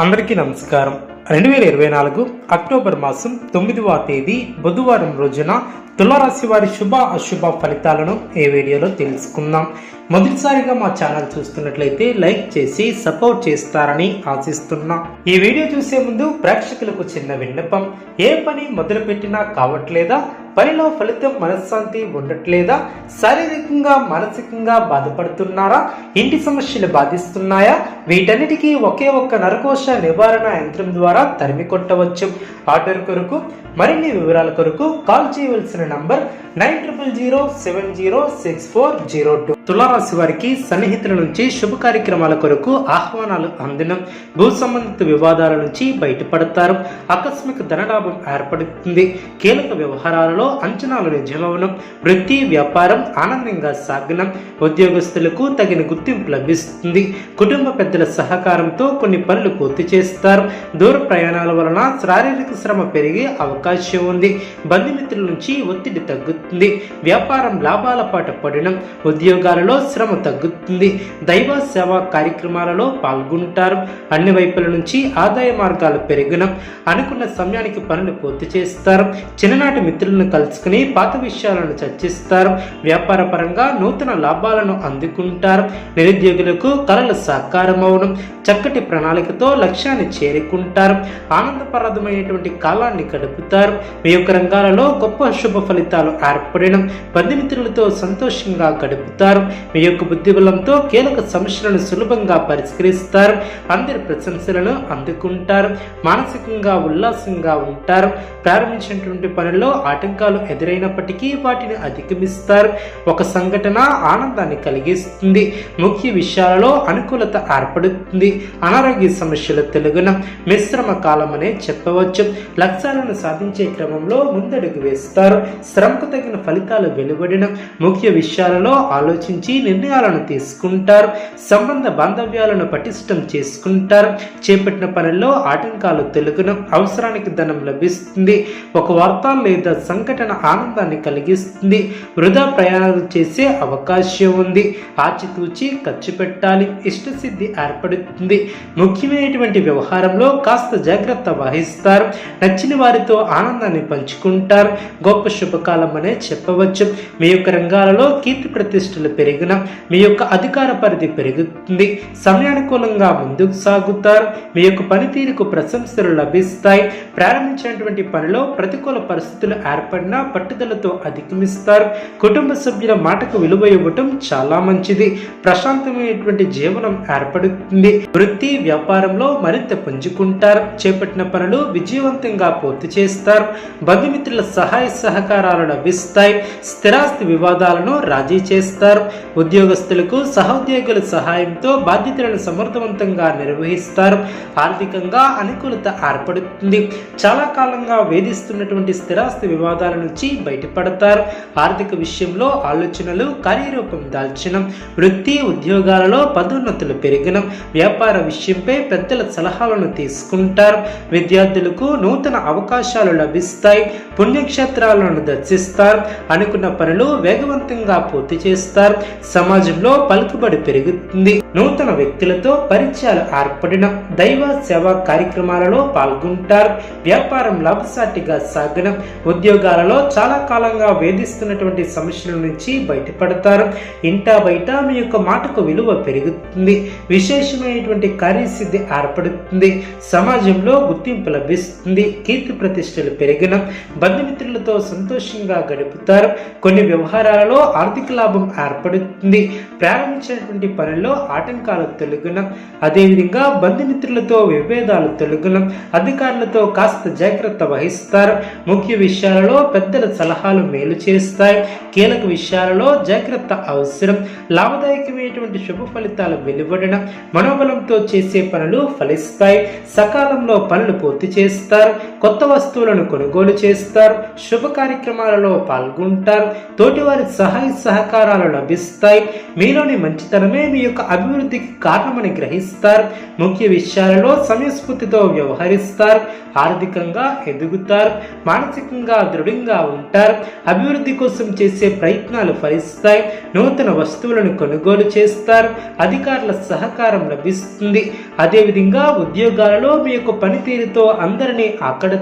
అందరికీ నమస్కారం. 2024 అక్టోబర్ మాసం 9వ తేదీ బుధవారం రోజున తులారాశి వారి శుభ అశుభ ఫలితాలను ఈ వీడియోలో తెలుసుకుందాం. మొదటిసారిగా మా ఛానల్ చూస్తున్నట్లయితే లైక్ చేసి సపోర్ట్ చేస్తారని ఆశిస్తున్నాం. ఈ వీడియో చూసే ముందు ప్రేక్షకులకు చిన్న విన్నపం. ఏ పని మొదలుపెట్టినా కావట్లేదా? పనిలో ఫలితం మనశ్శాంతి ఉండట్లేదా? శారీరకంగా మానసికంగా బాధపడుతున్నారా? ఇంటి సమస్యలు బాధిస్తున్నాయా? వీటన్నిటికీ ఒకే ఒక్క నరకోశ నివారణ యంత్రం ద్వారా తరిమి కొట్టవచ్చు. ఆర్డర్ కొరకు మరిన్ని వివరాల కొరకు కాల్ చేయవలసిన నంబర్ 9007064002. తులారాశి వారికి సన్నిహితుల నుంచి శుభ కార్యక్రమాల కొరకు ఆహ్వానాలు అందడం, భూ సంబంధిత వివాదాల నుంచి బయటపడతారు. ఆకస్మిక ధనలాభం ఏర్పడుతుంది. కీలక వ్యవహారాలలో అంచనాలు నిజమవడం, వృత్తి వ్యాపారం ఆనందంగా సాగడం, ఉద్యోగస్తులకు తగిన గుర్తింపు లభిస్తుంది. కుటుంబ పెద్దల సహకారంతో కొన్ని పనులు పూర్తి చేస్తారు. దూర ప్రయాణాల వలన శారీరక శ్రమ పెరిగే అవకాశం ఉంది. బంధుమిత్రుల నుంచి ఒత్తిడి తగ్గుతుంది. వ్యాపారం లాభాల పాట పడడం, ఉద్యోగాలలో శ్రమ తగ్గుతుంది. దైవ సేవా కార్యక్రమాలలో పాల్గొంటారు. అన్ని వైపుల నుంచి ఆదాయ మార్గాలు పెరగడం, అనుకున్న సమయానికి పనులు పూర్తి చేస్తారు. చిన్ననాటి మిత్రులను కలుసుకుని పాత విషయాలను చర్చిస్తారు. వ్యాపార పరంగా నూతన లాభాలను అందుకుంటారు. నిరుద్యోగులకు కళలు సాకారం అవడం, చక్కటి ప్రణాళికతో లక్ష్యాన్ని చేరుకుంటారు. ఆనందప్రదమైనటువంటి కాలాన్ని గడుపుతారు. మీ యొక్క రంగాలలో గొప్ప శుభ ఫలితాలు ఏర్పడడం, బంధుమిత్రులతో సంతోషంగా గడుపుతారు. మీ యొక్క బుద్ధిబలంతో కీలక సమస్యలను సులభంగా పరిష్కరిస్తారు. అందరి ప్రశంసలను అందుకుంటారు. మానసికంగా ఉల్లాసంగా ఉంటారు. ప్రారంభించినటువంటి పనుల్లో ఆటంకాలు ఎదురైనప్పటికీ వాటిని అధిగమిస్తారు. ఒక సంఘటన ఆనందాన్ని కలిగిస్తుంది. ముఖ్య విషయాలలో అనుకూలత ఏర్పడుతుంది. అనారోగ్య సమస్యలు తెలుగున మిశ్రమ కాలం అనే చెప్పవచ్చు. లక్ష్యాలను సాధించే క్రమంలో ముందడుగు వేస్తారు. శ్రమకు తగిన ఫలితాలు వెలువడిన ముఖ్య విషయాలలో ఆలోచించి నిర్ణయాలను తీసుకుంటారు. సంబంధ బాంధవ్యాలను పటిష్టం చేసుకుంటారు. చేపట్టిన పనుల్లో ఆటంకాలు తెలుగున అవసరానికి ధనం లభిస్తుంది. ఒక వార్త లేదా సంఘటన ఆనందాన్ని కలిగిస్తుంది. వృధా ప్రయాణాలు చేసే అవకాశం ఉంది. ఆచితూచి ఖర్చు పెట్టాలి. ఇష్టసిద్ధి ఏర్పడుతుంది. ముఖ్యమైనటువంటి వ్యవహారంలో కాస్త జాగ్రత్త వహిస్తారు. నచ్చిన వారితో ఆనందాన్ని పంచుకుంటారు. గొప్ప శుభకాలం అనే చెప్పవచ్చు. మీ యొక్క రంగాలలో కీర్తి ప్రతిష్టలు పెరిగిన మీ యొక్క అధికార పరిధి పెరుగుతుంది. సమయానుకూలంగా ముందుకు సాగుతారు. మీ యొక్క పనితీరుకు ప్రశంసలు లభిస్తాయి. ప్రారంభించినటువంటి పనిలో ప్రతికూల పరిస్థితులు ఏర్పడినా పట్టుదలతో అధిగమిస్తారు. కుటుంబ సభ్యుల మాటకు విలువ ఇవ్వటం చాలా మంచిది. ప్రశాంతమైనటువంటి జీవనం ఏర్పడుతుంది. వృత్తి వ్యాపారంలో మరింత పుంజుకుంటారు. చేపట్టిన పనులు విజయవంతంగా పూర్తి చేస్తారు. బంధుమిత్రుల సహాయ సహకారాలు లభిస్తాయి. స్థిరాస్తి వివాదాలను రాజీ చేస్తారు. ఉద్యోగస్తులకు సహోద్యోగుల సహాయంతో బాధ్యతలను సమర్థవంతంగా నిర్వహిస్తారు. ఆర్థికంగా అనుకూలత ఏర్పడుతుంది. చాలా కాలంగా వేధిస్తున్నటువంటి స్థిరాస్తి వివాదాల నుంచి బయటపడతారు. ఆర్థిక విషయంలో ఆలోచనలు కార్యరూపం దాల్చడం, వృత్తి ఉద్యోగాలలో పదోన్నతులు పెరగడం, వ్యాపార విషయంపై పెద్దల సలహాలను తీసుకుంటారు. విద్యార్థులకు నూతన అవకాశాలు లభిస్తాయి. పుణ్యక్షేత్రాలను దర్శిస్తారు. అనుకున్న పనులు వేగవంతంగా పూర్తి చేస్తారు. సమాజంలో పలుకుబడి పెరుగుతుంది. నూతన వ్యక్తులతో పరిచయాలు ఏర్పడిన దైవ సేవా కార్యక్రమాలలో పాల్గొంటారు. వ్యాపారం లాభసాటిగా సాగడం, ఉద్యోగాలలో చాలా కాలంగా వేధిస్తున్నటువంటి సమస్యల నుంచి బయటపడతారు. ఇంటా బయట మీ యొక్క మాటకు విలువ పెరుగుతుంది. విశేషమైనటువంటి కార్యసిద్ధి ఏర్పడుతుంది. సమాజంలో గుర్తింపు లభిస్తుంది. కీర్తి ప్రతిష్టలు పెరిగిన బంధుమిత్రులతో సంతోషంగా గడుపుతారు. కొన్ని వ్యవహారాలలో ఆర్థిక లాభం ఏర్పడుతుంది. ప్రారంభించినటువంటి పనుల్లో ఆటంకాలు తొలగిన, అదేవిధంగా బంధుమిత్రులతో విభేదాలు తొలగిన, అధికారులతో కాస్త జాగ్రత్త వహిస్తారు. ముఖ్య విషయాలలో పెద్దల సలహాలు మేలు చేస్తాయి. కీలక విషయాలలో జాగ్రత్త అవసరం. లాభదాయకమైనటువంటి శుభ ఫలితాలు వెలువడిన మనోబలంతో చేసే పనులు ఫలిస్తాయి. సకాలంలో పనులు పూర్తి చేస్తారు. కొత్త వస్తువులను కొనుగోలు చేస్తారు, శుభ కార్యక్రమాలలో పాల్గొంటారు, తోటివారి సహాయ సహకారాలు లభిస్తాయి. మీలోని మంచితనమే మీ యొక్క అభివృద్ధికి కారణమని గ్రహిస్తారు. ముఖ్య విషయాలలో సమయస్ఫూర్తితో వ్యవహరిస్తారు, ఆర్థికంగా ఎదుగుతారు, మానసికంగా దృఢంగా ఉంటారు. అభివృద్ధి కోసం చేసే ప్రయత్నాలు ఫలిస్తాయి. నూతన వస్తువులను కొనుగోలు చేస్తారు, అధికారుల సహకారం లభిస్తుంది. అదేవిధంగా ఉద్యోగాలలో మీ యొక్క పనితీరుతో అందరినీ ఆకడతారు.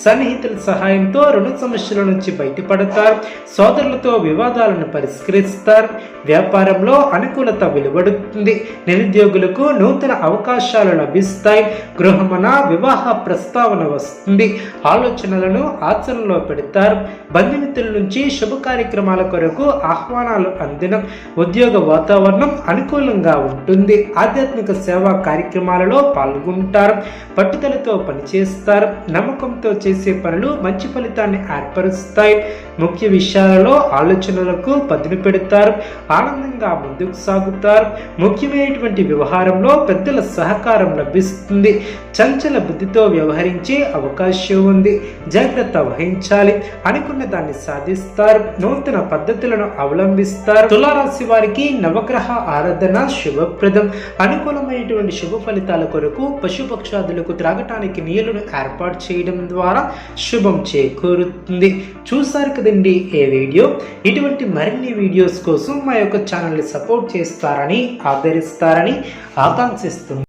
సన్నిహితుల సహాయంతో రుణ సమస్యల నుంచి బయటపడతారు. సోదరులతో వివాదాలను పరిష్కరిస్తారు. వ్యాపారంలో అనుకూలత వెలువడుతుంది. నిరుద్యోగులకు నూతన అవకాశాలు లభిస్తాయి. గృహమున వివాహ ప్రస్తావన వస్తుంది. ఆలోచనలను ఆచరణలో పెడతారు. బంధుమిత్రుల నుంచి శుభ కార్యక్రమాల కొరకు ఆహ్వానాలు అందిన ఉద్యోగ వాతావరణం అనుకూలంగా ఉంటుంది. ఆధ్యాత్మిక సేవా కార్యక్రమాలలో పాల్గొంటారు. పట్టుదలతో పనిచేస్తారు. నమ్మకంతో చేసే పనులు మంచి ఫలితాన్ని ఏర్పరుస్తాయి. ముఖ్య విషయాలలో ఆలోచనలకు పదును పెడతారు. ఆనందంగా ముందుకు సాగుతారు. ముఖ్యమైనటువంటి వ్యవహారంలో పెద్దల సహకారం లభిస్తుంది. చంచల బుద్ధితో వ్యవహరించే అవకాశం ఉంది. జాగ్రత్త వహించాలి. అనుకున్న దాన్ని సాధిస్తారు. నూతన పద్ధతులను అవలంబిస్తారు. తులారాశి వారికి నవగ్రహ ఆరాధన శుభప్రదం. అనుకూలమైనటువంటి శుభ ఫలితాల కొరకు పశుపక్షాదులకు త్రాగటానికి నీళ్లను ఏర్పాటు చేయడం ద్వారా శుభం చేకూరుతుంది. చూసారు కదండి ఏ వీడియో. ఇటువంటి మరిన్ని వీడియోస్ కోసం మా యొక్క ఛానల్ని సపోర్ట్ చేస్తారని ఆదరిస్తారని ఆకాంక్షిస్తుంది.